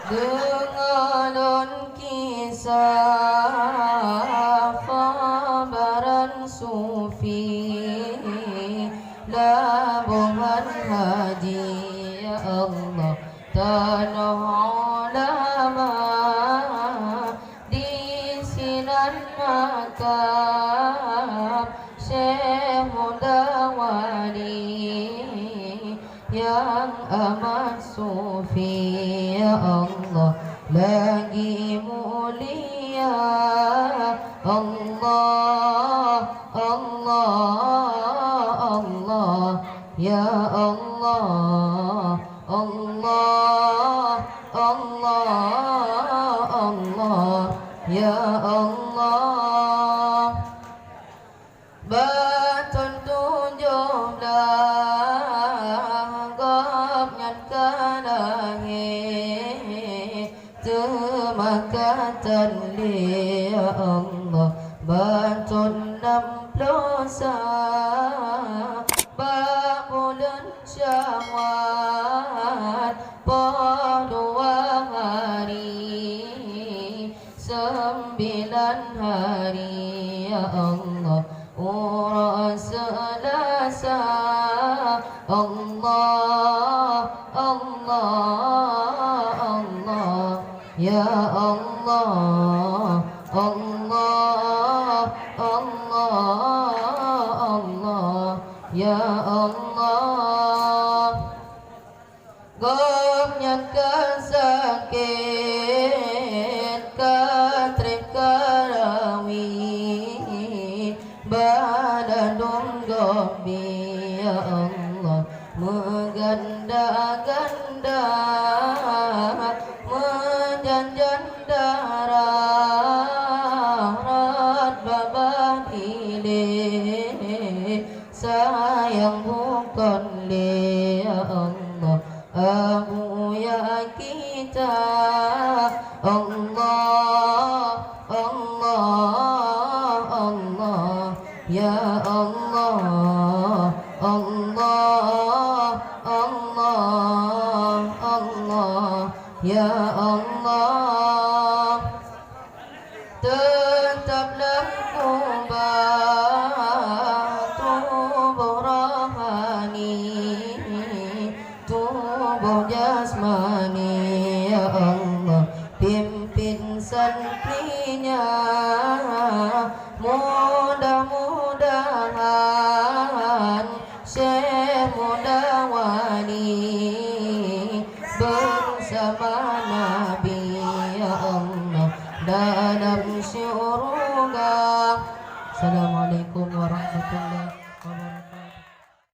Dengan kisah Fabaran Sufi Labuhan Haji Ya Allah Tanah ulama Di Sinan Makam Syekh Mudawari yang amat sufi ya Allah lagi mulia Allah Allah Allah ya Allah Allah Allah Allah ya Allah Batun tunjuk dah gop nhật ca dahi Termaka tanli ya Allah Batun 60 Babulan Syawal Dua hari 9 hari ya Allah Uras Selasa Allah Allah Allah ya Allah Allah Allah Allah ya Allah Gom nhật ca sakit Katrik karawi Badadum gobi ya Allah Meganda-ganda Menjanjanda Rahat babat ilih Sayang bukan le ya Allah Abu ya kita Allah Allah Allah ya Allah Allah Allah Allah ya Allah tetaplah kubah tubuh rohani tubuh jasmani ya Allah pimpin santrinya mudah-mudahan Syekh Mudawari bersama Nabi ya Allah dalam syurga. Assalamualaikum warahmatullahi wabarakatuh.